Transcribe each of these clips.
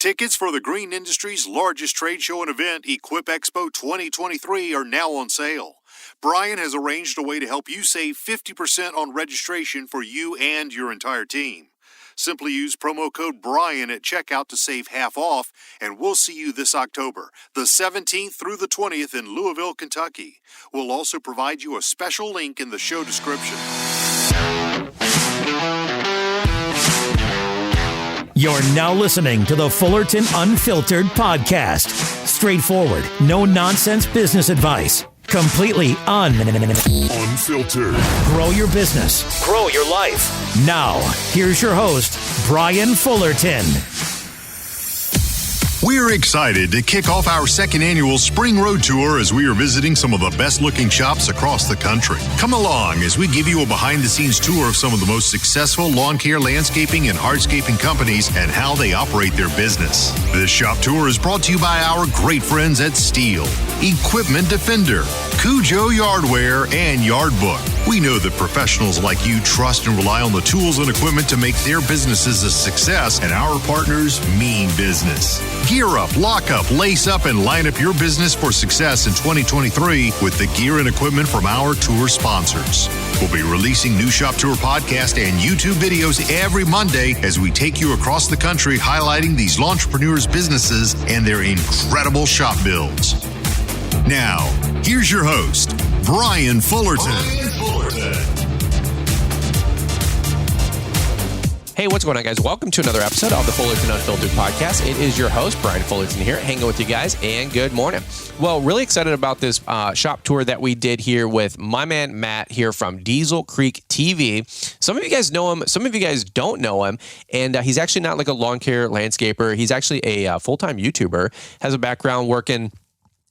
Tickets for the green industry's largest trade show and event, Equip Expo 2023, are now on sale. Brian has arranged a way to help you save 50% on registration for you and your entire team. Simply use promo code Brian at checkout to save half off, and we'll see you this October, the 17th through the 20th in Louisville, Kentucky. We'll also provide you a special link in the show description. You're now listening to the Fullerton Unfiltered podcast. Straightforward, no-nonsense business advice. Completely unfiltered. Grow your business. Grow your life. Now, here's your host, Brian Fullerton. We're excited to kick off our second annual Spring Road Tour as we are visiting some of the best-looking shops across the country. Come along as we give you a behind-the-scenes tour of some of the most successful lawn care, landscaping, and hardscaping companies and how they operate their business. This shop tour is brought to you by our great friends at Steel, Equipment Defender, Cujo Yardware, and Yardbook. We know that professionals like you trust and rely on the tools and equipment to make their businesses a success, and our partners mean business. Gear up, lock up, lace up, and line up your business for success in 2023 with the gear and equipment from our tour sponsors. We'll be releasing new Shop Tour podcast and YouTube videos every Monday as we take you across the country highlighting these entrepreneurs' businesses and their incredible shop builds. Now, here's your host, Brian Fullerton. Hey, what's going on, guys? Welcome to another episode of the Fullerton Unfiltered podcast. It is your host, Brian Fullerton here, hanging with you guys, and good morning. Well, really excited about this shop tour that we did here with my man, Matt, here from Diesel Creek TV. Some of you guys know him. Some of you guys don't know him, and he's actually not like a lawn care landscaper. He's actually a full-time YouTuber, has a background working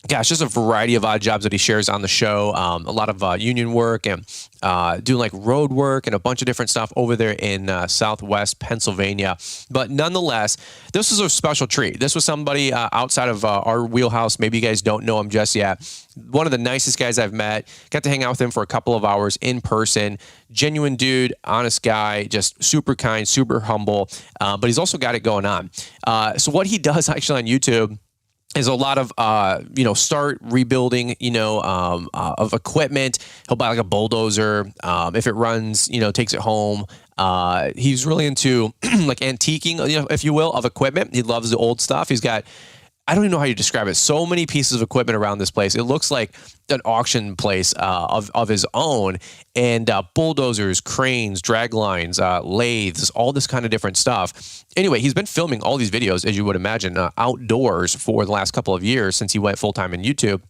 just a variety of odd jobs that he shares on the show. A lot of union work and doing like road work and a bunch of different stuff over there in Southwest Pennsylvania. But nonetheless, this was a special treat. This was somebody outside of our wheelhouse. Maybe you guys don't know him just yet. One of the nicest guys I've met. Got to hang out with him for a couple of hours in person. Genuine dude, honest guy, just super kind, super humble. But he's also got it going on. So what he does actually on YouTube is a lot of, start rebuilding, of equipment. He'll buy like a bulldozer. If it runs, takes it home. He's really into like antiquing, if you will, of equipment. He loves the old stuff. He's got, I don't even know how you describe it, so many pieces of equipment around this place. It looks like an auction place of his own, and bulldozers, cranes, drag lines, lathes, all this kind of different stuff. Anyway, he's been filming all these videos, as you would imagine, outdoors for the last couple of years since he went full-time in YouTube.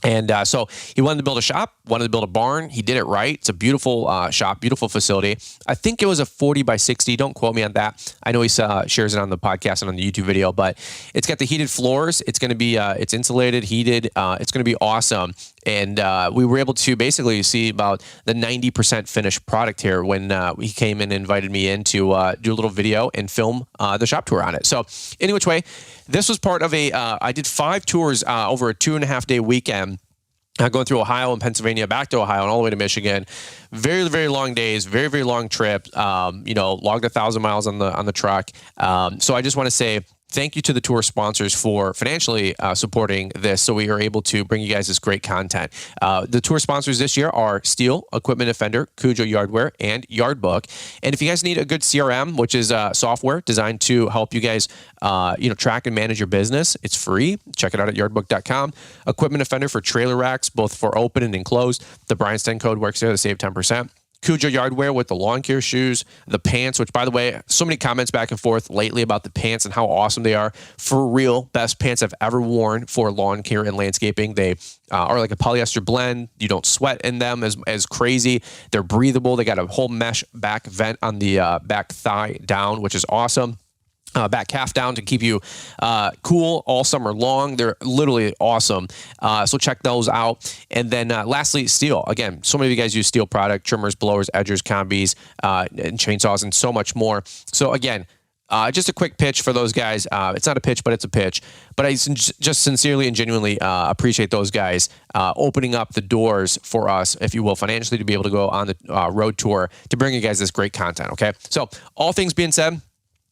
And so he wanted to build a shop, wanted to build a barn. He did it right. It's a beautiful shop, beautiful facility. I think it was a 40 by 60. Don't quote me on that. I know he shares it on the podcast and on the YouTube video, but it's got the heated floors. It's going to be, it's insulated, heated. It's going to be awesome. And we were able to basically see about the 90% finished product here when he came in and invited me in to do a little video and film the shop tour on it. So any which way, this was part of I did 5 tours over a 2.5 day weekend. Going through Ohio and Pennsylvania, back to Ohio and all the way to Michigan. Very, very long days, very, very long trip. Logged 1,000 miles on the truck. So I just want to say thank you to the tour sponsors for financially supporting this, so we are able to bring you guys this great content. The tour sponsors this year are Steel, Equipment Defender, Cujo Yardware, and Yardbook. And if you guys need a good CRM, which is software designed to help you guys track and manage your business, it's free. Check it out at yardbook.com. Equipment Defender for trailer racks, both for open and enclosed. The Bryanstein code works there to save 10%. Cujo Yardware with the lawn care shoes, the pants, which, by the way, so many comments back and forth lately about the pants and how awesome they are. For real, best pants I've ever worn for lawn care and landscaping. They are like a polyester blend. You don't sweat in them as crazy. They're breathable. They got a whole mesh back vent on the back thigh down, which is awesome. Back calf down to keep you cool all summer long. They're literally awesome. So check those out. And then lastly, Steel. Again, so many of you guys use Steel product, trimmers, blowers, edgers, combis, and chainsaws, and so much more. So again, just a quick pitch for those guys. It's not a pitch, but it's a pitch. But I just sincerely and genuinely appreciate those guys opening up the doors for us, if you will, financially, to be able to go on the road tour to bring you guys this great content, okay? So all things being said,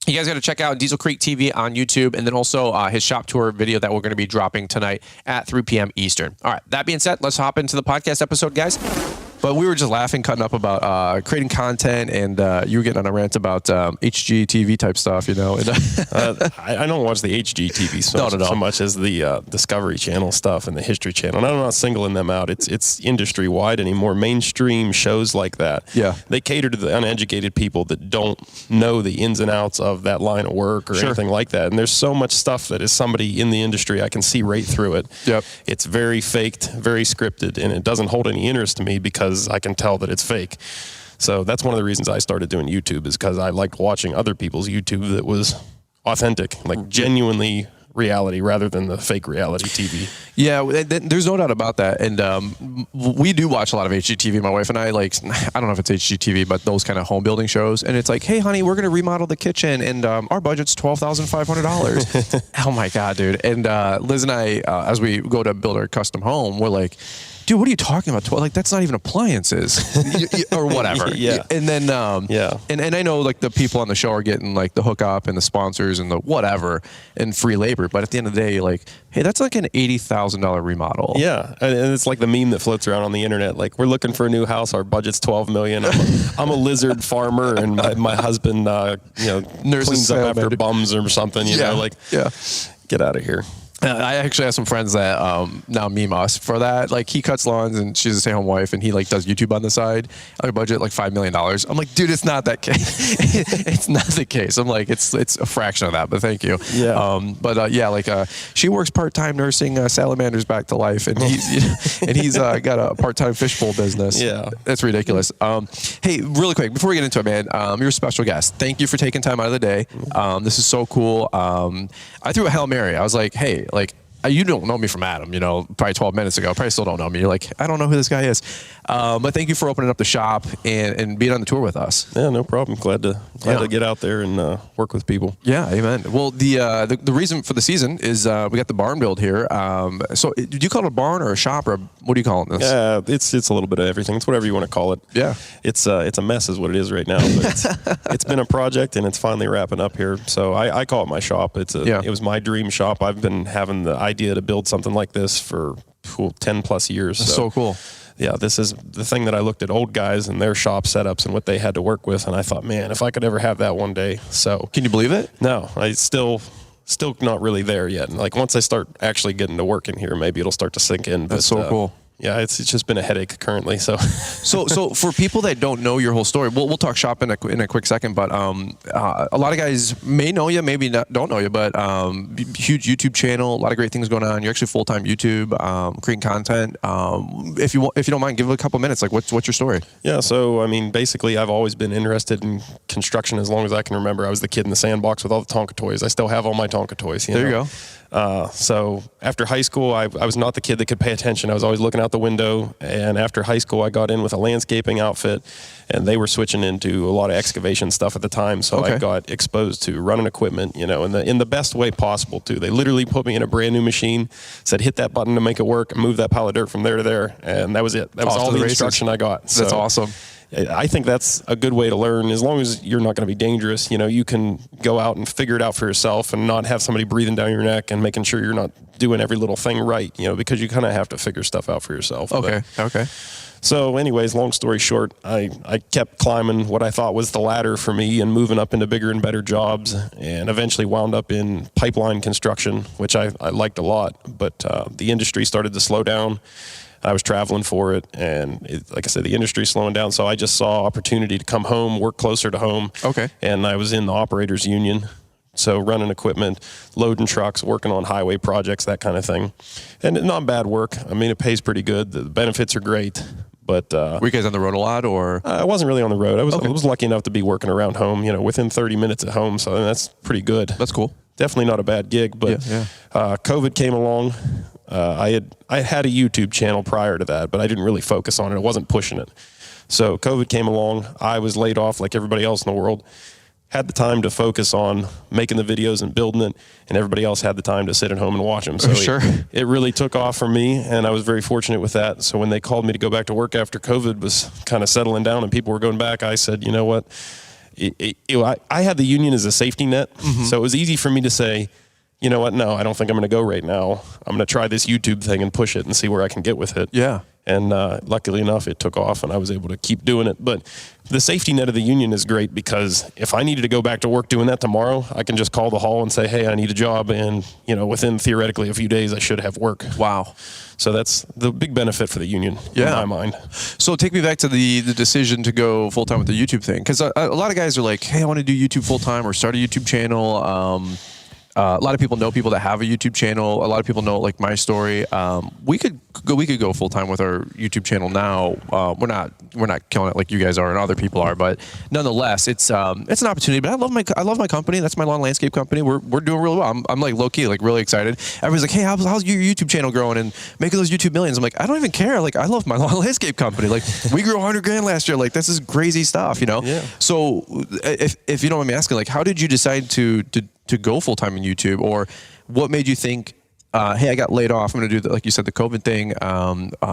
You guys got to check out Diesel Creek TV on YouTube, and then also his shop tour video that we're going to be dropping tonight at 3 p.m. Eastern. All right, that being said, let's hop into the podcast episode, guys. But we were just laughing, cutting up about creating content, and you were getting on a rant about HGTV type stuff, you know. I don't watch the HGTV so much as the Discovery Channel stuff and the History Channel. And I'm not singling them out. It's industry wide anymore. Mainstream shows like that. Yeah. They cater to the uneducated people that don't know the ins and outs of that line of work or anything like that. And there's so much stuff that as somebody in the industry, I can see right through it. Yep. It's very faked, very scripted, and it doesn't hold any interest to me because I can tell that it's fake. So that's one of the reasons I started doing YouTube, is because I liked watching other people's YouTube that was authentic, like genuinely reality rather than the fake reality TV. Yeah, there's no doubt about that. And we do watch a lot of HGTV. My wife and I, like, I don't know if it's HGTV, but those kind of home building shows. And it's like, hey, honey, we're going to remodel the kitchen, and our budget's $12,500. Oh, my God, dude. And Liz and I, as we go to build our custom home, we're like, dude, what are you talking about? Like, that's not even appliances or whatever. Yeah. And then, yeah. And I know, like, the people on the show are getting, like, the hookup and the sponsors and the whatever and free labor. But at the end of the day, like, hey, that's like an $80,000 remodel. Yeah. And it's like the meme that floats around on the internet. Like, we're looking for a new house. Our budget's $12 million. I'm a lizard farmer, and my husband, cleans up after bums or something, you know, like, get out of here. I actually have some friends that now meme us for that. Like, he cuts lawns, and she's a stay-home wife, and he like does YouTube on the side. Our budget like $5 million. I'm like, dude, it's not that case. It's not the case. I'm like, it's a fraction of that, but thank you. Yeah. She works part-time nursing salamanders back to life, and he's got a part-time fishbowl business. Yeah, that's ridiculous. Hey, really quick before we get into it, man, you're a special guest. Thank you for taking time out of the day. This is so cool. I threw a Hail Mary. I was like, hey, like, you don't know me from Adam, you know, probably 12 minutes ago. Probably still don't know me. You're like, I don't know who this guy is. But thank you for opening up the shop and being on the tour with us. Yeah, no problem. Glad to get out there and work with people. Yeah, amen. Well, the reason for the season is we got the barn build here. So do you call it a barn or a shop, or what do you call it? Yeah, it's a little bit of everything. It's whatever you want to call it. Yeah. It's a mess is what it is right now. But it's been a project, and it's finally wrapping up here. So I call it my shop. It was my dream shop. I've been having the idea to build something like this for 10 plus years. That's so cool. Yeah, this is the thing that I looked at old guys and their shop setups and what they had to work with, and I thought, man, if I could ever have that one day. So can you believe it? No, I still not really there yet. And like, once I start actually getting to work in here, maybe it'll start to sink in. That's so cool. Yeah, it's just been a headache currently. So for people that don't know your whole story, we'll talk shop in a quick second. But a lot of guys may know you, maybe don't know you. But huge YouTube channel, a lot of great things going on. You're actually full-time YouTube, creating content. If you don't mind, give it a couple minutes. Like, what's your story? Yeah, so I mean, basically, I've always been interested in construction as long as I can remember. I was the kid in the sandbox with all the Tonka toys. I still have all my Tonka toys. There you go. So after high school, I was not the kid that could pay attention. I was always looking out the window. And after high school, I got in with a landscaping outfit, and they were switching into a lot of excavation stuff at the time. So I got exposed to running equipment, you know, in the best way possible too. They literally put me in a brand new machine, said, hit that button to make it work, and move that pile of dirt from there to there. And that was it. That was all the instruction I got. That's awesome. I think that's a good way to learn. As long as you're not going to be dangerous, you know, you can go out and figure it out for yourself and not have somebody breathing down your neck and making sure you're not doing every little thing right, you know, because you kind of have to figure stuff out for yourself. Okay. So anyways, long story short, I kept climbing what I thought was the ladder for me and moving up into bigger and better jobs, and eventually wound up in pipeline construction, which I liked a lot. But the industry started to slow down. I was traveling for it, and like I said, the industry's slowing down, so I just saw opportunity to come home, work closer to home. Okay. And I was in the operators union, so running equipment, loading trucks, working on highway projects, that kind of thing. And not bad work. I mean, it pays pretty good. The benefits are great. But were you guys on the road a lot, or? I wasn't really on the road. I was lucky enough to be working around home, you know, within 30 minutes at home, so that's pretty good. That's cool. Definitely not a bad gig, but COVID came along. I had a YouTube channel prior to that, but I didn't really focus on it. I wasn't pushing it. So COVID came along. I was laid off like everybody else in the world. Had the time to focus on making the videos and building it, and everybody else had the time to sit at home and watch them. So it really took off for me, and I was very fortunate with that. So when they called me to go back to work after COVID was kind of settling down and people were going back, I said, you know what? I had the union as a safety net, so it was easy for me to say, you know what, no, I don't think I'm going to go right now. I'm going to try this YouTube thing and push it and see where I can get with it. Yeah. And luckily enough, it took off and I was able to keep doing it. But the safety net of the union is great because if I needed to go back to work doing that tomorrow, I can just call the hall and say, hey, I need a job. And, within theoretically a few days, I should have work. Wow. So that's the big benefit for the union in my mind. So take me back to the decision to go full-time with the YouTube thing. Because a lot of guys are like, hey, I want to do YouTube full-time or start a YouTube channel. A lot of people know people that have a YouTube channel. A lot of people know like my story. We could go full time with our YouTube channel now. We're not killing it like you guys are and other people are, but nonetheless, it's an opportunity. But I love my company. That's my lawn landscape company. We're doing really well. I'm like low key, like really excited. Everybody's like, hey, how's your YouTube channel growing and making those YouTube millions? I'm like, I don't even care. Like I love my lawn landscape company. Like we grew $100,000 last year. Like this is crazy stuff, Yeah. So if you don't mind me asking, like how did you decide to go full time in YouTube, or what made you think, hey, I got laid off, I'm going to do like you said, the COVID thing,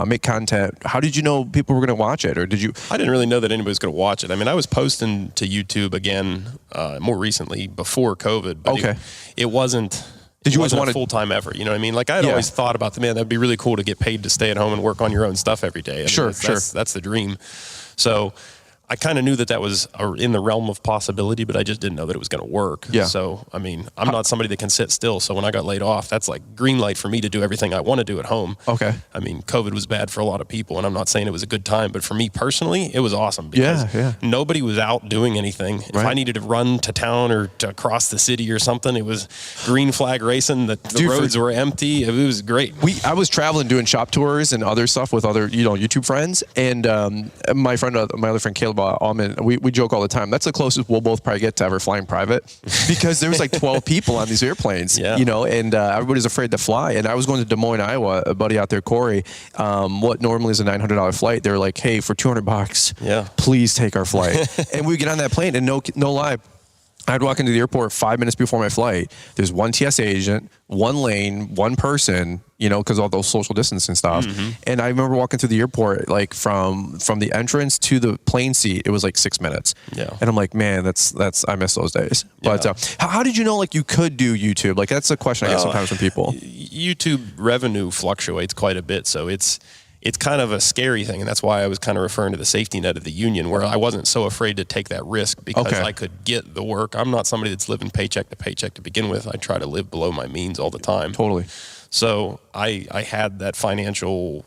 make content. How did you know people were going to watch it, or did you? I didn't really know that anybody was going to watch it. I mean, I was posting to YouTube again more recently before COVID. But okay. It wasn't. Did you always want a full-time effort? You know what I mean? Like I'd always thought about that'd be really cool to get paid to stay at home and work on your own stuff every day. I mean, sure. That's the dream. So I kind of knew that was in the realm of possibility, but I just didn't know that it was going to work. Yeah. So, I mean, I'm not somebody that can sit still. So when I got laid off, that's like green light for me to do everything I want to do at home. Okay. I mean, COVID was bad for a lot of people, and I'm not saying it was a good time, but for me personally, it was awesome because nobody was out doing anything. Right. If I needed to run to town or to cross the city or something, it was green flag racing. The roads were empty. It was great. I was traveling doing shop tours and other stuff with other, YouTube friends, and my other friend Caleb Allman, we joke all the time. That's the closest we'll both probably get to ever flying private, because there was like 12 people on these airplanes, and everybody's afraid to fly. And I was going to Des Moines, Iowa. A buddy out there, Corey, what normally is a $900 flight, they're like, hey, for $200, please take our flight. And we get on that plane, and no lie, I'd walk into the airport 5 minutes before my flight. There's one TSA agent, one lane, one person, because all those social distancing stuff. Mm-hmm. And I remember walking through the airport, like from the entrance to the plane seat, it was like 6 minutes. Yeah. And I'm like, man, I miss those days. Yeah. But how did you know like you could do YouTube? Like that's a question I get sometimes from people. YouTube revenue fluctuates quite a bit, so it's kind of a scary thing, and that's why I was kind of referring to the safety net of the union, where I wasn't so afraid to take that risk because I could get the work. I'm not somebody that's living paycheck to paycheck to begin with. I try to live below my means all the time. Totally. So I had that financial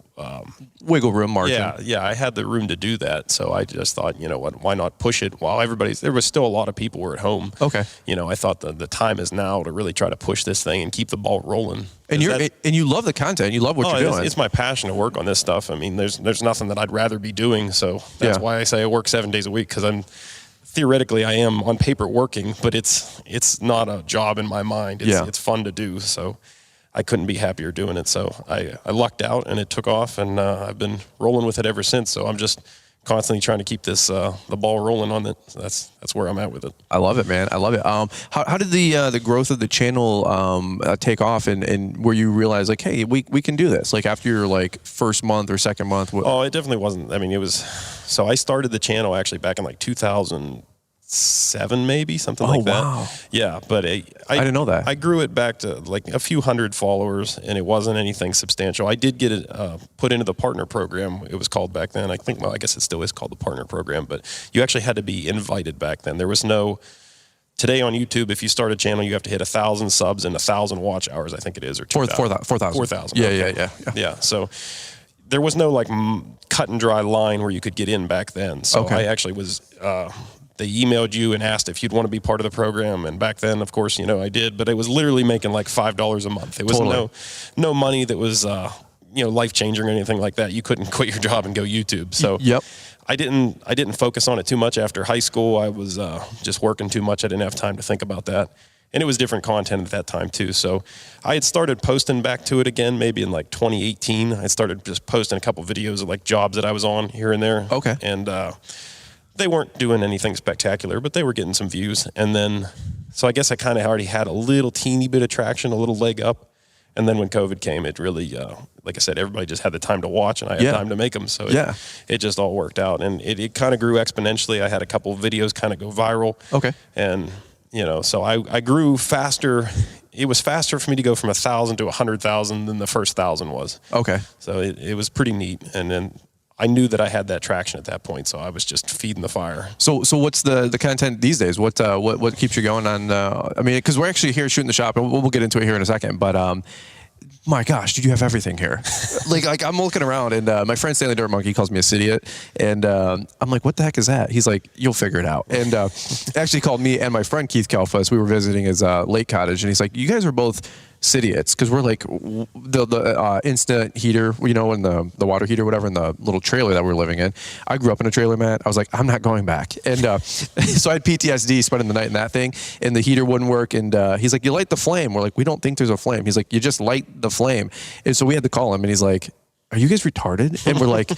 wiggle room margin. Yeah, I had the room to do that. So I just thought, you know what, why not push it while there was still a lot of people were at home. Okay. I thought the time is now to really try to push this thing and keep the ball rolling. And you love the content. You love what you're doing. It's my passion to work on this stuff. I mean, there's nothing that I'd rather be doing. So that's why I say I work 7 days a week, because theoretically I am on paper working, but it's not a job in my mind. It's fun to do. So I couldn't be happier doing it. So I lucked out and it took off, and I've been rolling with it ever since. So I'm just constantly trying to keep this the ball rolling on it. So that's where I'm at with it. I love it, man. I love it. How did the growth of the channel take off, and where you realize like, hey, we can do this? Like after your like first month or second month? Oh, it definitely wasn't. I mean, it was. So I started the channel actually back in like 2007, maybe something like that. Wow. Yeah, but I didn't know that. I grew it back to like a few hundred followers, and it wasn't anything substantial. I did get it put into the partner program. It was called back then. I guess it still is called the partner program, but you actually had to be invited back then. There was no. Today on YouTube, if you start a channel, you have to hit 1,000 subs and 1,000 watch hours. I think it is, or 4,000. 4,000. Yeah. So there was no like cut and dry line where you could get in back then. So I actually was. They emailed you and asked if you'd want to be part of the program, and back then, of course, I did. But it was literally making like $5 a month. It was no money that was life changing or anything like that. You couldn't quit your job and go YouTube. So I didn't focus on it too much after high school. I was just working too much. I didn't have time to think about that. And it was different content at that time too. So I had started posting back to it again, maybe in like 2018. I started just posting a couple videos of like jobs that I was on here and there. Okay. And they weren't doing anything spectacular, but they were getting some views. And then, so I guess I kind of already had a little teeny bit of traction, a little leg up. And then when COVID came, it really, like I said, everybody just had the time to watch, and I had time to make them. So it just all worked out. And it kind of grew exponentially. I had a couple of videos kind of go viral. Okay. And, so I grew faster. It was faster for me to go from 1,000 to 100,000 than the first 1,000 was. Okay. So it was pretty neat. And then I knew that I had that traction at that point, so I was just feeding the fire. So what's the content these days? What keeps you going on? I mean, because we're actually here shooting the shop, and we'll get into it here in a second. But my gosh, did you have everything here? like I'm looking around, and my friend Stanley Dirt Monkey calls me a idiot, and I'm like, what the heck is that? He's like, you'll figure it out. And actually called me and my friend Keith Kalfas. We were visiting his lake cottage, and he's like, you guys are both idiots, because we're like the instant heater, and the water heater, whatever, in the little trailer that we're living in. I grew up in a trailer, man. I was like, I'm not going back. And so I had PTSD spending the night in that thing, and the heater wouldn't work. And he's like, you light the flame. We're like, we don't think there's a flame. He's like, you just light the flame. And so we had to call him, and he's like, are you guys retarded? And we're like,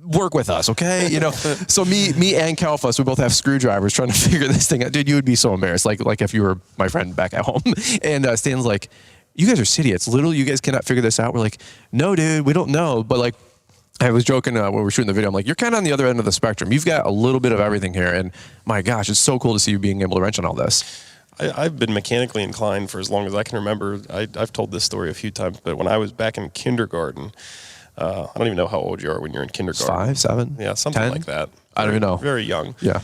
work with us, okay? So me and Kalfas, we both have screwdrivers trying to figure this thing out. Dude, you would be so embarrassed, like if you were my friend back at home. And Stan's like, you guys are idiots. Literally, you guys cannot figure this out. We're like, no, dude, we don't know. But like, I was joking when we were shooting the video. I'm like, you're kind of on the other end of the spectrum. You've got a little bit of everything here. And my gosh, it's so cool to see you being able to wrench on all this. I've been mechanically inclined for as long as I can remember. I've told this story a few times, but when I was back in kindergarten, I don't even know how old you are when you're in kindergarten. 5, 7? Yeah, something 10? like that. I don't even know. Very young. Yeah.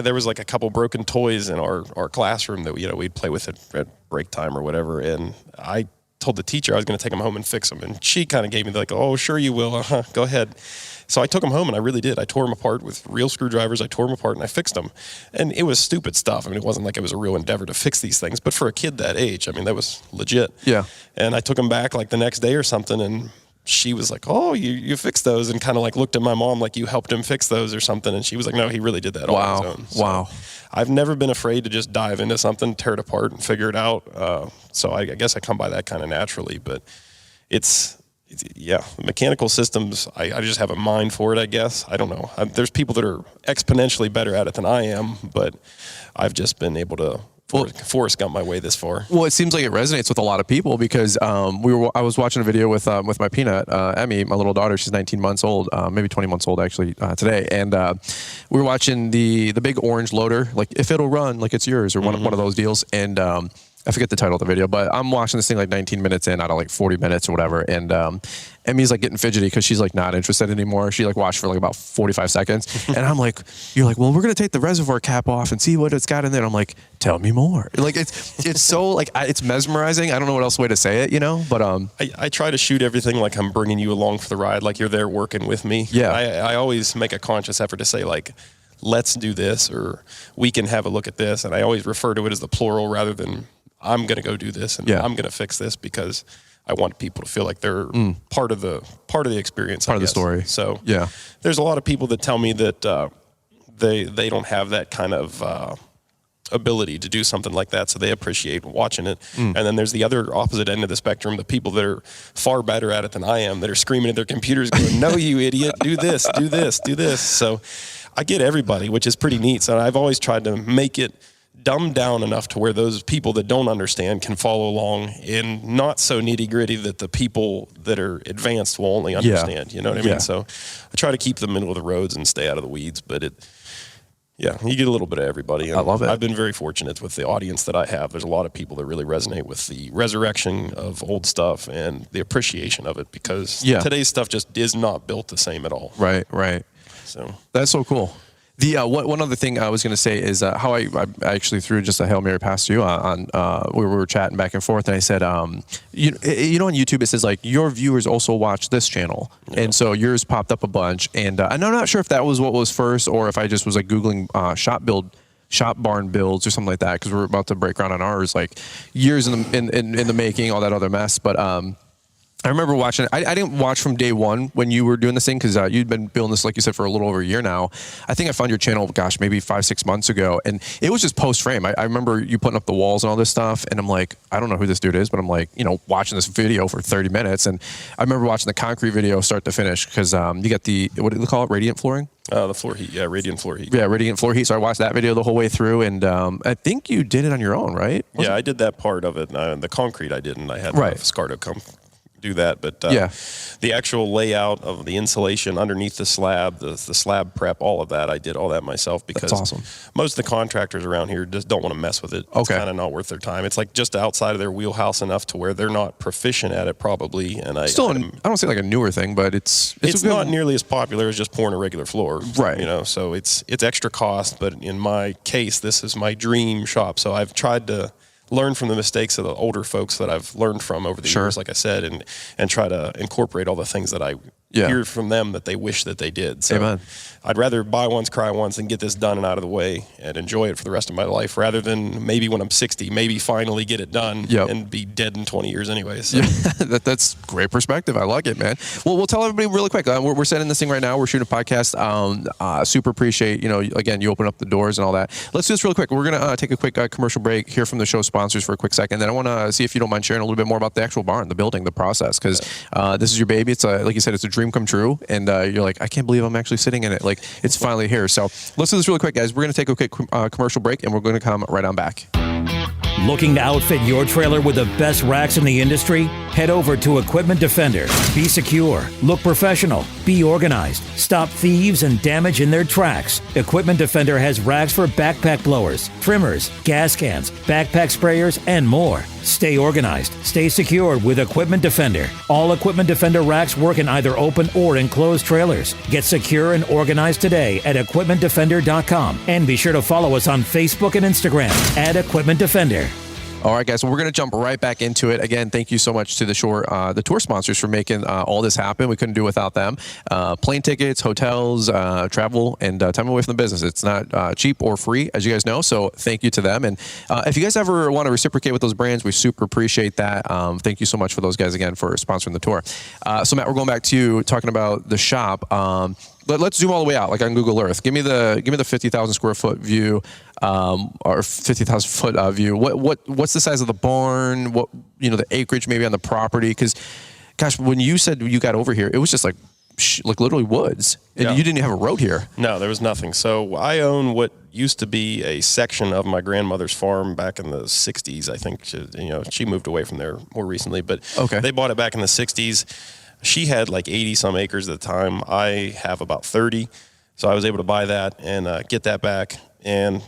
There was like a couple broken toys in our classroom that we'd play with at break time or whatever, and I told the teacher I was going to take them home and fix them, and she kind of gave me like, oh, sure you will, go ahead. So I took them home, and I really did. I tore them apart with real screwdrivers. I tore them apart, and I fixed them. And it was stupid stuff. I mean, it wasn't like it was a real endeavor to fix these things, but for a kid that age, I mean, that was legit. Yeah. And I took them back like the next day or something, and she was like, oh, you fixed those, and kind of like looked at my mom like you helped him fix those or something. And she was like, no, he really did that all on his own. So wow. I've never been afraid to just dive into something, tear it apart, and figure it out. So I guess I come by that kind of naturally. But it's mechanical systems, I just have a mind for it, I guess. I don't know. There's people that are exponentially better at it than I am, but I've just been able to Forrest Gump my way this far. Well, it seems like it resonates with a lot of people, because I was watching a video with my peanut, Emmy, my little daughter. She's 19 months old, maybe 20 months old actually today, and we were watching the big orange loader, like if it'll run, like it's yours, or one of those deals, and I forget the title of the video, but I'm watching this thing like 19 minutes in out of like 40 minutes or whatever. And Emmy's like getting fidgety because she's like not interested anymore. She like watched for like about 45 seconds. And I'm like, you're like, well, we're going to take the reservoir cap off and see what it's got in there. And I'm like, tell me more. Like it's so like, it's mesmerizing. I don't know what else way to say it, but I try to shoot everything like I'm bringing you along for the ride, like you're there working with me. Yeah. I always make a conscious effort to say like, let's do this, or we can have a look at this. And I always refer to it as the plural rather than I'm going to go do this and I'm going to fix this, because I want people to feel like they're part of the experience, part of the story. So yeah, there's a lot of people that tell me that they don't have that kind of ability to do something like that, so they appreciate watching it. And then there's the other opposite end of the spectrum, the people that are far better at it than I am, that are screaming at their computers going, no, you idiot, do this, do this, do this. So I get everybody, which is pretty neat. So I've always tried to make it dumbed down enough to where those people that don't understand can follow along, and not so nitty gritty that the people that are advanced will only understand. You know what I mean? So I try to keep the middle of the roads and stay out of the weeds, but you get a little bit of everybody. And I love it. I've been very fortunate with the audience that I have. There's a lot of people that really resonate with the resurrection of old stuff and the appreciation of it, because today's stuff just is not built the same at all. Right. So that's so cool. The one other thing I was going to say is how I actually threw just a Hail Mary past you on we were chatting back and forth, and I said, you know, on YouTube it says like your viewers also watch this channel, and so yours popped up a bunch, and I'm not sure if that was what was first, or if I just was like Googling shop barn builds or something like that, because we're about to break ground on ours, like years in the making, all that other mess, but I remember watching it. I didn't watch from day one when you were doing this thing, because you'd been building this, like you said, for a little over a year now. I think I found your channel, gosh, maybe 5-6 months ago, and it was just post frame. I remember you putting up the walls and all this stuff, and I'm like, I don't know who this dude is, but I'm like, watching this video for 30 minutes, and I remember watching the concrete video start to finish, because you got the, what do they call it, radiant flooring? The floor heat, yeah, radiant floor heat. Yeah, radiant floor heat. So I watched that video the whole way through, and I think you did it on your own, right? I did that part of it. The concrete I didn't. I had Scardo come do that, but the actual layout of the insulation underneath the slab, the slab prep, all of that, I did all that myself because that's awesome. Most of the contractors around here just don't want to mess with it. It's kind of not worth their time. It's like just outside of their wheelhouse enough to where they're not proficient at it probably. And I don't say like a newer thing, but it's not nearly as popular as just pouring a regular floor, right? You know, so it's extra cost. But in my case, this is my dream shop, so I've tried to learn from the mistakes of the older folks that I've learned from over the years, like I said, and try to incorporate all the things that I hear from them that they wish that they did. So Amen. I'd rather buy once, cry once, and get this done and out of the way and enjoy it for the rest of my life, rather than maybe when I'm 60, maybe finally get it done and be dead in 20 years anyway. So. That's great perspective. I like it, man. Well, we'll tell everybody really quick. We're setting this thing right now. We're shooting a podcast. Super appreciate, again, you open up the doors and all that. Let's do this really quick. We're going to take a quick commercial break, hear from the show sponsors for a quick second. Then I want to see if you don't mind sharing a little bit more about the actual barn, the building, the process, because this is your baby. It's like you said, it's a dream come true. And you're like, I can't believe I'm actually sitting in it. Like, it's finally here. So let's do this really quick, guys. We're going to take a quick commercial break, and we're going to come right on back. Looking to outfit your trailer with the best racks in the industry? Head over to Equipment Defender. Be secure, look professional, be organized, stop thieves and damage in their tracks. Equipment Defender has racks for backpack blowers, trimmers, gas cans, backpack sprayers, and more. Stay organized, stay secure with Equipment Defender. All Equipment Defender racks work in either open or enclosed trailers. Get secure and organized today at equipmentdefender.com. And be sure to follow us on Facebook and Instagram at Equipment Defender. All right, guys, so we're going to jump right back into it. Again, thank you so much to the tour sponsors for making all this happen. We couldn't do it without them. Plane tickets, hotels, travel, and time away from the business. It's not cheap or free, as you guys know, so thank you to them. And if you guys ever want to reciprocate with those brands, we super appreciate that. Thank you so much for those guys, again, for sponsoring the tour. So, Matt, we're going back to you talking about the shop. Let's zoom all the way out, like on Google Earth. Give me the 50,000 square foot view, or 50,000 foot view. What's the size of the barn? What the acreage maybe on the property? Because, gosh, when you said you got over here, it was just like literally woods, and you didn't have a road here. No, there was nothing. So I own what used to be a section of my grandmother's farm back in the 60s. I think she moved away from there more recently, but they bought it back in the 60s. She had like 80 some acres at the time. I have about 30. So I was able to buy that and get that back. And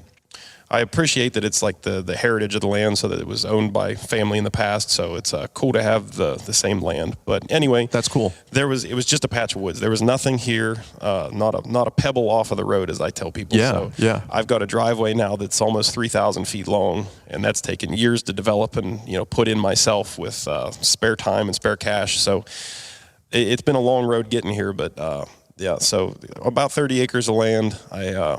I appreciate that it's like the heritage of the land, so that it was owned by family in the past. So it's cool to have the same land. But anyway, that's cool. It was just a patch of woods. There was nothing here, not a pebble off of the road, as I tell people. So I've got a driveway now that's almost 3,000 feet long, and that's taken years to develop and put in myself with spare time and spare cash. So it's been a long road getting here, but so about 30 acres of land. I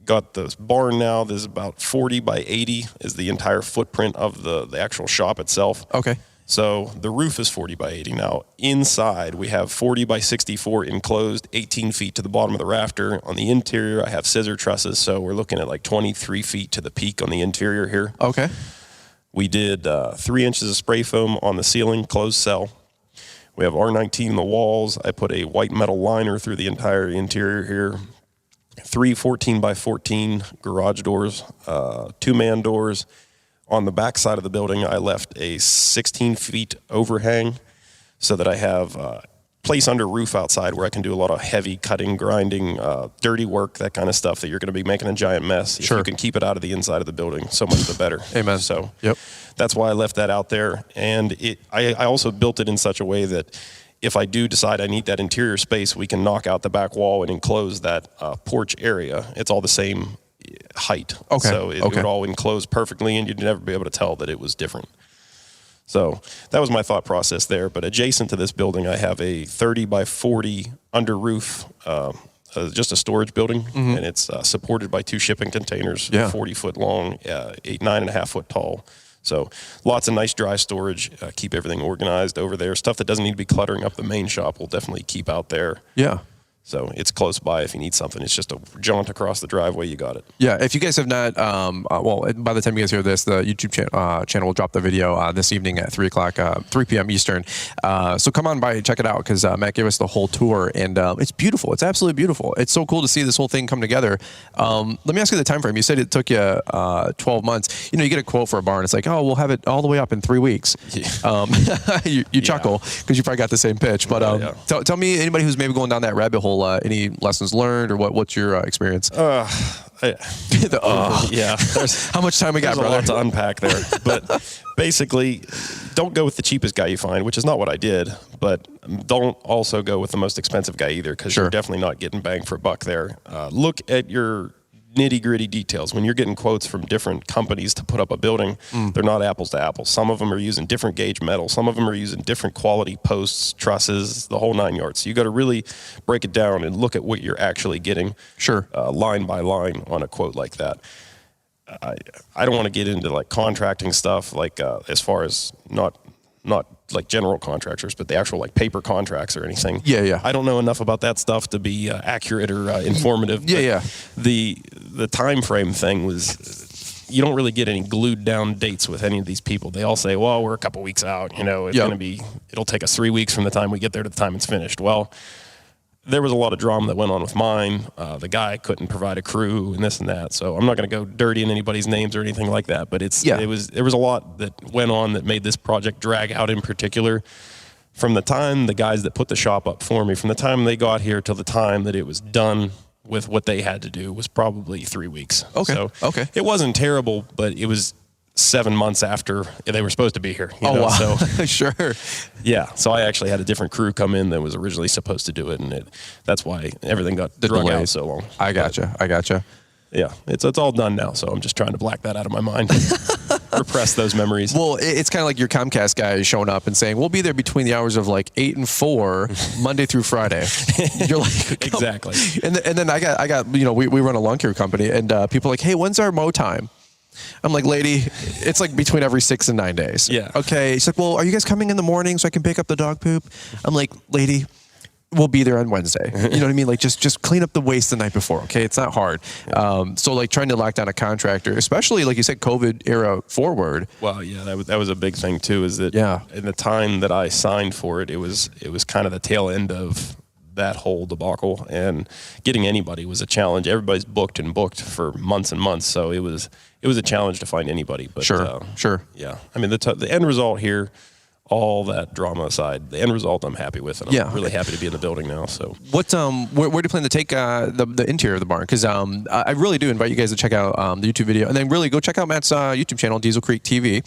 got this barn now. There's about 40 by 80 is the entire footprint of the actual shop itself. Okay. So the roof is 40 by 80. Now inside we have 40 by 64 enclosed, 18 feet to the bottom of the rafter. On the interior, I have scissor trusses, so we're looking at like 23 feet to the peak on the interior here. Okay. We did 3 inches of spray foam on the ceiling, closed cell. We have R19 in the walls. I put a white metal liner through the entire interior here. 3 14 by 14 garage doors, 2-man doors. On the back side of the building, I left a 16 feet overhang so that I have place under roof outside where I can do a lot of heavy cutting, grinding, dirty work, that kind of stuff that you're going to be making a giant mess. If you can keep it out of the inside of the building, so much the better. Amen. So that's why I left that out there. And I also built it in such a way that if I do decide I need that interior space, we can knock out the back wall and enclose that porch area. It's all the same height. Okay. So it would all enclose perfectly, and you'd never be able to tell that it was different. So that was my thought process there. But adjacent to this building, I have a 30 by 40 under roof, just a storage building, and it's supported by 2 shipping containers, 40 foot long, 9.5 foot tall. So lots of nice dry storage, keep everything organized over there. Stuff that doesn't need to be cluttering up the main shop we'll definitely keep out there. Yeah. So it's close by if you need something. It's just a jaunt across the driveway. You got it. Yeah, if you guys have not, well, by the time you guys hear this, the YouTube channel will drop the video this evening at 3 p.m. Eastern. So come on by and check it out, because Matt gave us the whole tour, and it's beautiful. It's absolutely beautiful. It's so cool to see this whole thing come together. Let me ask you the time frame. You said it took you 12 months. You get a quote for a barn. It's like, oh, we'll have it all the way up in 3 weeks. You chuckle because you probably got the same pitch. But tell me, anybody who's maybe going down that rabbit hole, any lessons learned, or what's your experience? Yeah. How much time we got, brother? A lot to unpack there. But basically, don't go with the cheapest guy you find, which is not what I did. But don't also go with the most expensive guy either, because you're definitely not getting bang for buck there. Look at your nitty-gritty details. When you're getting quotes from different companies to put up a building, they're not apples to apples. Some of them are using different gauge metal. Some of them are using different quality posts, trusses, the whole 9 yards. So you got to really break it down and look at what you're actually getting, line by line on a quote like that. I don't want to get into like contracting stuff, like as far as not like general contractors, but the actual like paper contracts or anything. I don't know enough about that stuff to be accurate or informative. The time frame thing was, you don't really get any glued down dates with any of these people. They all say, well, we're a couple weeks out, it's going to be, it'll take us 3 weeks from the time we get there to the time it's finished. Well, there was a lot of drama that went on with mine. The guy couldn't provide a crew and this and that. So I'm not going to go dirty in anybody's names or anything like that. But there was a lot that went on that made this project drag out in particular. From the time the guys that put the shop up for me, from the time they got here till the time that it was done with what they had to do, was probably 3 weeks. So it wasn't terrible, but it was 7 months after they were supposed to be here. Wow. So, Sure. Yeah. So I actually had a different crew come in that was originally supposed to do it, and that's why everything got drug out so long. I gotcha. Yeah. It's all done now, so I'm just trying to black that out of my mind. Repress those memories. Well, it's kind of like your Comcast guy showing up and saying, we'll be there between the hours of like 8 and 4, Monday through Friday. You're like, exactly. And then I got we run a lawn care company, and people are like, hey, when's our mow time? I'm like, lady, it's like between every 6 and 9 days. Yeah. Okay. She's like, well, are you guys coming in the morning so I can pick up the dog poop? I'm like, lady, we'll be there on Wednesday. You know what I mean? Like, just clean up the waste the night before. Okay. It's not hard. So like trying to lock down a contractor, especially like you said, COVID era forward. Well, yeah, that was a big thing too, is that in the time that I signed for it, it was kind of the tail end of that whole debacle, and getting anybody was a challenge. Everybody's booked for months and months, so it was a challenge to find anybody. But sure. Yeah, I mean the end result here, all that drama aside, the end result I'm happy with, and I'm really happy to be in the building now. So what where do you plan to take the interior of the barn? Because I really do invite you guys to check out the YouTube video, and then really go check out Matt's YouTube channel, Diesel Creek TV.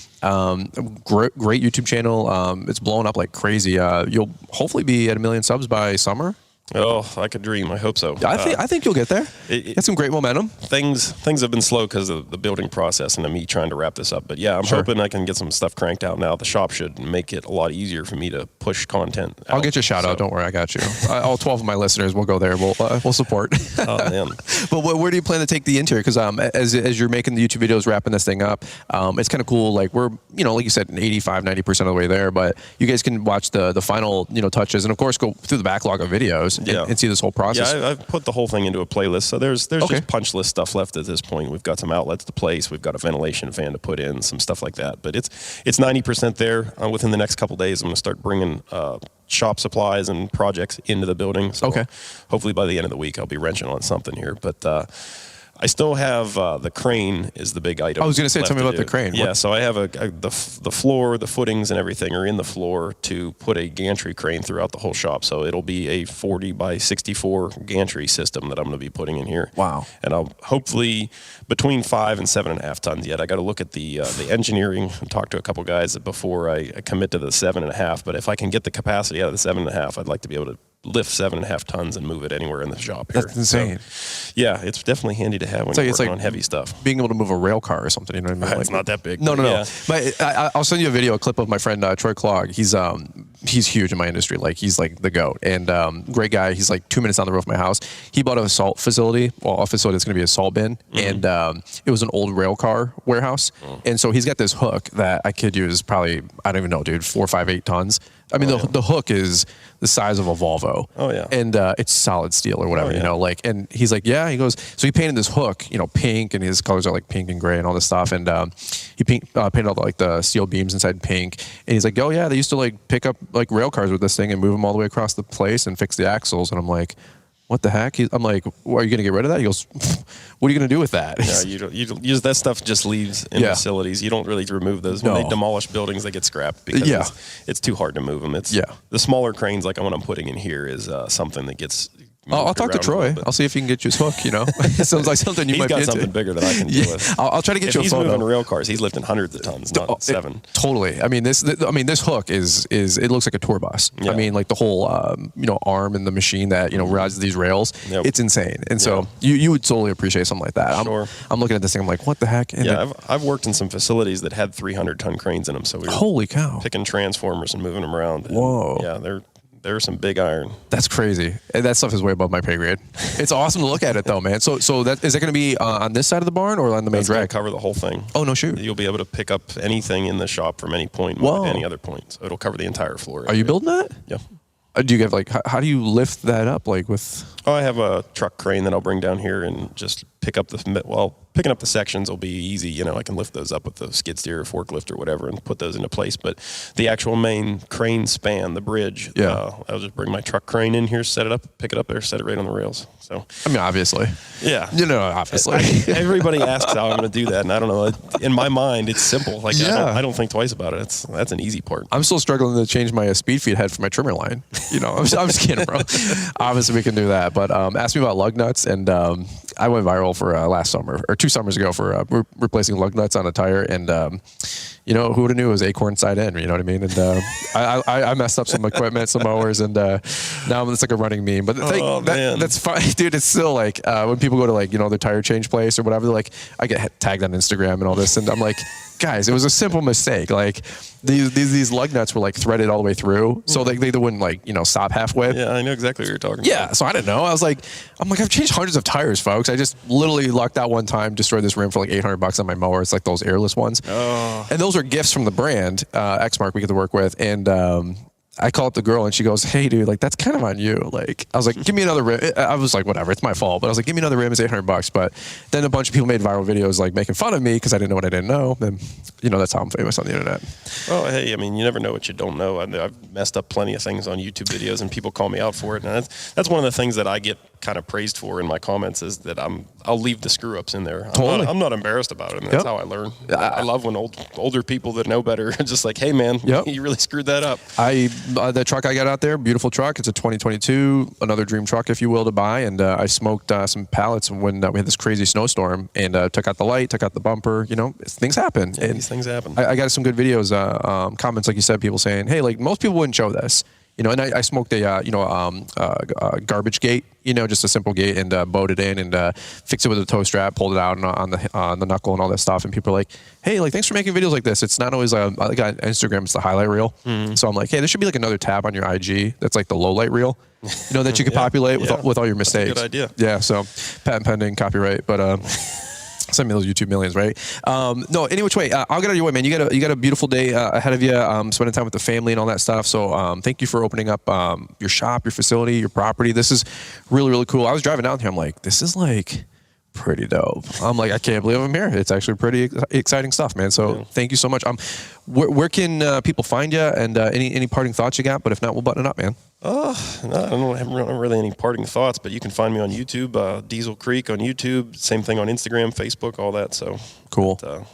Great YouTube channel. It's blowing up like crazy. You'll hopefully be at 1 million subs by summer. Oh, I could dream. I hope so. I think you'll get there. Got some great momentum. Things have been slow because of the building process and me trying to wrap this up. But yeah, I'm hoping I can get some stuff cranked out now. The shop should make it a lot easier for me to push content out. I'll get you a shout out. Don't worry, I got you. All 12 of my listeners will go there. We'll support. Oh man. But where do you plan to take the interior? Because as you're making the YouTube videos, wrapping this thing up, it's kind of cool. Like we're like you said, 85-90% of the way there. But you guys can watch the final touches, and of course go through the backlog of videos. And see this whole process. Yeah, I've put the whole thing into a playlist. So there's just punch list stuff left at this point. We've got some outlets to place. We've got a ventilation fan to put in, some stuff like that. But it's 90% there. Within the next couple of days, I'm going to start bringing shop supplies and projects into the building. So hopefully by the end of the week, I'll be wrenching on something here. But I still have the crane is the big item. I was going to say, tell me about the crane. Yeah, so I have the floor, the footings and everything are in the floor to put a gantry crane throughout the whole shop. So it'll be a 40 by 64 gantry system that I'm going to be putting in here. Wow. And I'll hopefully between 5 and 7.5 tons yet. I got to look at the engineering and talk to a couple guys before I commit to the 7.5. But if I can get the capacity out of the 7.5, I'd like to be able to lift 7.5 tons and move it anywhere in the shop here. That's insane. So, yeah, it's definitely handy to have when you're working on heavy stuff. Being able to move a rail car or something. You know what I mean? It's not that big. No. But I'll send you a clip of my friend Troy Clogg. He's huge in my industry. Like he's like the GOAT, and great guy. He's like 2 minutes down the road from my house. He bought a salt facility. Well, a facility that's going to be a salt bin, and it was an old rail car warehouse. And so he's got this hook that I kid you is probably, I don't even know, dude, 4, 5, 8 tons. I mean, the hook is the size of a Volvo. Oh, yeah. And it's solid steel or whatever, you know, like, and he's like, yeah, he goes, so he painted this hook, you know, pink, and his colors are like pink and gray and all this stuff. And he painted all like the steel beams inside pink. And he's like, oh yeah, they used to like pick up like rail cars with this thing and move them all the way across the place and fix the axles. And I'm like, what the heck? I'm like, well, are you going to get rid of that? He goes, what are you going to do with that? Yeah, you don't use that stuff. Just leaves in facilities. You don't really remove those. When they demolish buildings, they get scrapped because it's too hard to move them. It's the smaller cranes, like what I'm putting in here, is something that gets. I'll talk to Troy. I'll see if he can get you his hook. You know, it sounds like something you might be into. He's got something bigger that I can deal with. I'll try to get you a photo. He's moving rail cars. He's lifting hundreds of tons, not 7. Totally. I mean, this hook is it looks like a tour bus. I mean, like the whole arm in the machine that rides these rails. Yep. It's insane. And so you would totally appreciate something like that. Sure. I'm looking at this thing. I'm like, what the heck? And I've worked in some facilities that had 300-ton cranes in them. So we were holy cow, picking transformers and moving them around. Whoa. And, yeah, there's some big iron. That's crazy. And that stuff is way above my pay grade. It's awesome to look at it though, man. So that is that going to be on this side of the barn or on the main drag? Cover the whole thing. Oh no, shoot! You'll be able to pick up anything in the shop from any point to any other point. So it'll cover the entire floor. Are you building that? Yeah. Do you have like how do you lift that up like with? Oh, I have a truck crane that I'll bring down here and just pick up picking up the sections will be easy. I can lift those up with the skid steer or forklift or whatever and put those into place. But the actual main crane span, the bridge, I'll just bring my truck crane in here, set it up, pick it up there, set it right on the rails. So I mean, obviously, yeah, obviously, everybody asks how I'm going to do that, and I don't know. In my mind, it's simple. Like I don't think twice about it. That's an easy part. I'm still struggling to change my speed feed head for my trimmer line. I'm just kidding, bro. Obviously, we can do that. But ask me about lug nuts, and I went viral for last summer or 2 summers ago for replacing lug nuts on a tire, and who would have knew it was acorn side in? You know what I mean? And I messed up some equipment, some mowers, and now it's like a running meme. But the thing that's fine, dude. It's still like when people go to like their tire change place or whatever, they're like, I get tagged on Instagram and all this, and I'm like, guys, it was a simple mistake. Like these lug nuts were like threaded all the way through, so they wouldn't like stop halfway. Yeah, I know exactly what you're talking about. Yeah, so I didn't know. I'm like, I've changed hundreds of tires, folks. I just literally lucked out one time, destroyed this rim for like $800 on my mower. It's like those airless ones. Oh. And those are gifts from the brand, Xmark, we get to work with. And I call up the girl and she goes, hey, dude, like that's kind of on you. Like, I was like, give me another rim. I was like, whatever, it's my fault. But I was like, give me another rim, it's $800. But then a bunch of people made viral videos like making fun of me because I didn't know what I didn't know. Then, that's how I'm famous on the internet. Well, hey, I mean, you never know what you don't know. I've messed up plenty of things on YouTube videos and people call me out for it. And that's one of the things that I get kind of praised for in my comments is that I'll leave the screw ups in there. I'm not embarrassed about it. And that's how I learn. I love when older people that know better are just like, hey man, you really screwed that up. The truck I got out there, beautiful truck. It's a 2022, another dream truck, if you will, to buy. And I smoked some pallets when we had this crazy snowstorm and took out the light, took out the bumper. Things happen. Yeah, these things happen. I got some good videos, comments, like you said, people saying, hey, like most people wouldn't show this. And I smoked a garbage gate, just a simple gate, and bowed it in and fixed it with a tow strap, pulled it out on the knuckle and all that stuff. And people are like, hey, like thanks for making videos like this. It's not always like on Instagram, it's the highlight reel. Mm-hmm. So I'm like, hey, there should be like another tab on your IG that's like the low light reel, that you could populate with all your mistakes. That's a good idea. Yeah. So patent pending, copyright, but. Send me those YouTube millions, right? No, any which way, I'll get out of your way, man. You got a beautiful day ahead of you, spending time with the family and all that stuff. So thank you for opening up your shop, your facility, your property. This is really, really cool. I was driving down here. I'm like, this is like pretty dope. I'm like, I can't believe I'm here. It's actually pretty exciting stuff, man. So thank you so much. Where can people find you, and any parting thoughts you got? But if not, we'll button it up, man. No, I don't have really any parting thoughts, but you can find me on YouTube, Diesel Creek on YouTube. Same thing on Instagram, Facebook, all that. So cool. But,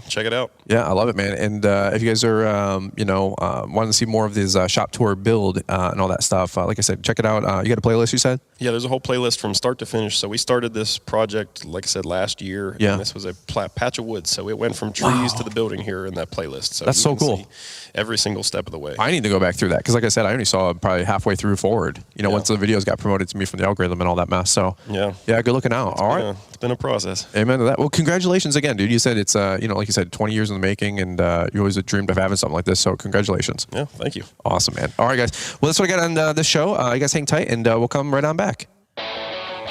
check it out. Yeah, I love it, man. And if you guys are, wanting to see more of this shop tour build and all that stuff, like I said, check it out. You got a playlist, you said? Yeah, there's a whole playlist from start to finish. So we started this project, like I said, last year. Yeah. And this was a patch of woods. So it went from trees to the building here in that playlist. So that's so cool. Every single step of the way. I need to go back through that because, like I said, I only saw probably halfway through forward. Once the videos got promoted to me from the algorithm and all that mess. So yeah, good looking out. All right, it's been a process. Amen to that. Well, congratulations again, dude. You said it's like you said, 20 years in the making, and you always dreamed of having something like this. So congratulations. Yeah, thank you. Awesome, man. All right, guys. Well, that's what I got on this show. You guys hang tight, and we'll come right on back.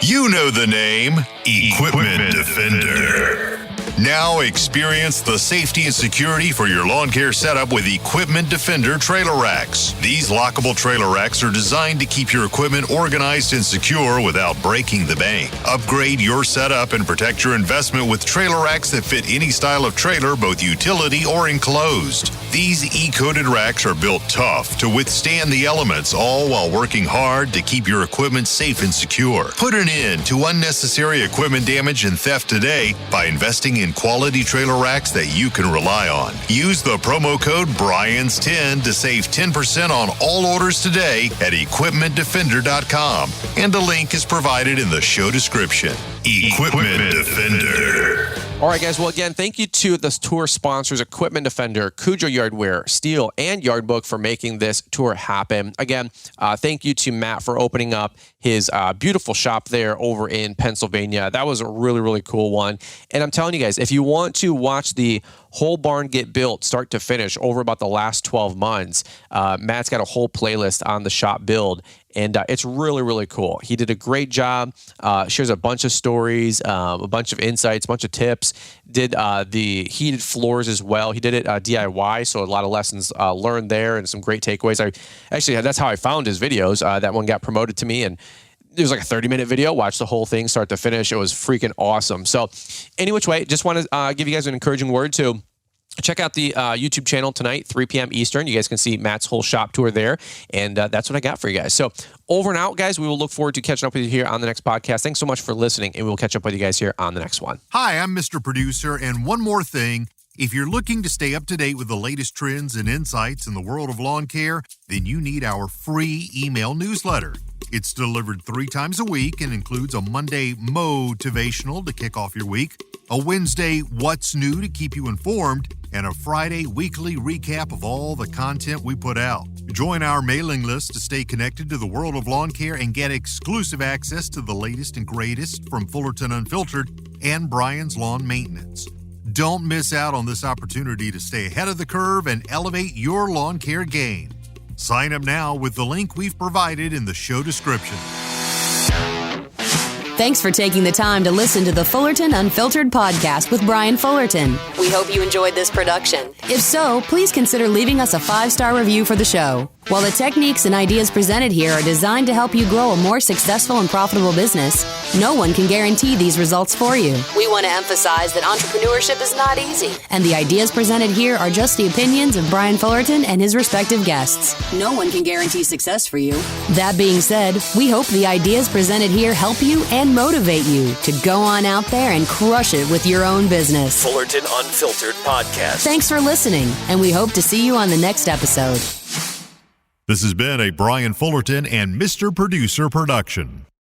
You know the name Equipment Defender. Now experience the safety and security for your lawn care setup with Equipment Defender trailer racks. These lockable trailer racks are designed to keep your equipment organized and secure without breaking the bank. Upgrade your setup and protect your investment with trailer racks that fit any style of trailer, both utility or enclosed. These E-coated racks are built tough to withstand the elements, all while working hard to keep your equipment safe and secure. Put an end to unnecessary equipment damage and theft today by investing in quality trailer racks that you can rely on. Use the promo code BRYANS10 to save 10% on all orders today at equipmentdefender.com. And a link is provided in the show description. Equipment Defender. All right, guys. Well, again, thank you to the tour sponsors, Equipment Defender, Cujo Yardware, Steel, and Yardbook for making this tour happen. Again, thank you to Matt for opening up his beautiful shop there over in Pennsylvania. That was a really, really cool one. And I'm telling you guys, if you want to watch the whole barn get built start to finish over about the last 12 months, Matt's got a whole playlist on the shop build. And it's really, really cool. He did a great job, shares a bunch of stories, a bunch of insights, a bunch of tips, did the heated floors as well. He did it DIY, so a lot of lessons learned there and some great takeaways. That's how I found his videos. That one got promoted to me, and it was like a 30-minute video. Watch the whole thing start to finish. It was freaking awesome. So any which way, just want to give you guys an encouraging word to check out the YouTube channel tonight, 3 p.m. Eastern. You guys can see Matt's whole shop tour there. And that's what I got for you guys. So over and out, guys. We will look forward to catching up with you here on the next podcast. Thanks so much for listening, and we'll catch up with you guys here on the next one. Hi, I'm Mr. Producer, and one more thing. If you're looking to stay up to date with the latest trends and insights in the world of lawn care, then you need our free email newsletter. It's delivered 3 times a week and includes a Monday motivational to kick off your week, a Wednesday what's new to keep you informed, and a Friday weekly recap of all the content we put out. Join our mailing list to stay connected to the world of lawn care and get exclusive access to the latest and greatest from Fullerton Unfiltered and Brian's Lawn Maintenance. Don't miss out on this opportunity to stay ahead of the curve and elevate your lawn care game. Sign up now with the link we've provided in the show description. Thanks for taking the time to listen to the Fullerton Unfiltered podcast with Brian Fullerton. We hope you enjoyed this production. If so, please consider leaving us a 5-star review for the show. While the techniques and ideas presented here are designed to help you grow a more successful and profitable business, no one can guarantee these results for you. We want to emphasize that entrepreneurship is not easy, and the ideas presented here are just the opinions of Brian Fullerton and his respective guests. No one can guarantee success for you. That being said, we hope the ideas presented here help you and motivate you to go on out there and crush it with your own business. Fullerton Unfiltered Podcast. Thanks for listening, and we hope to see you on the next episode. This has been a Brian Fullerton and Mr. Producer production.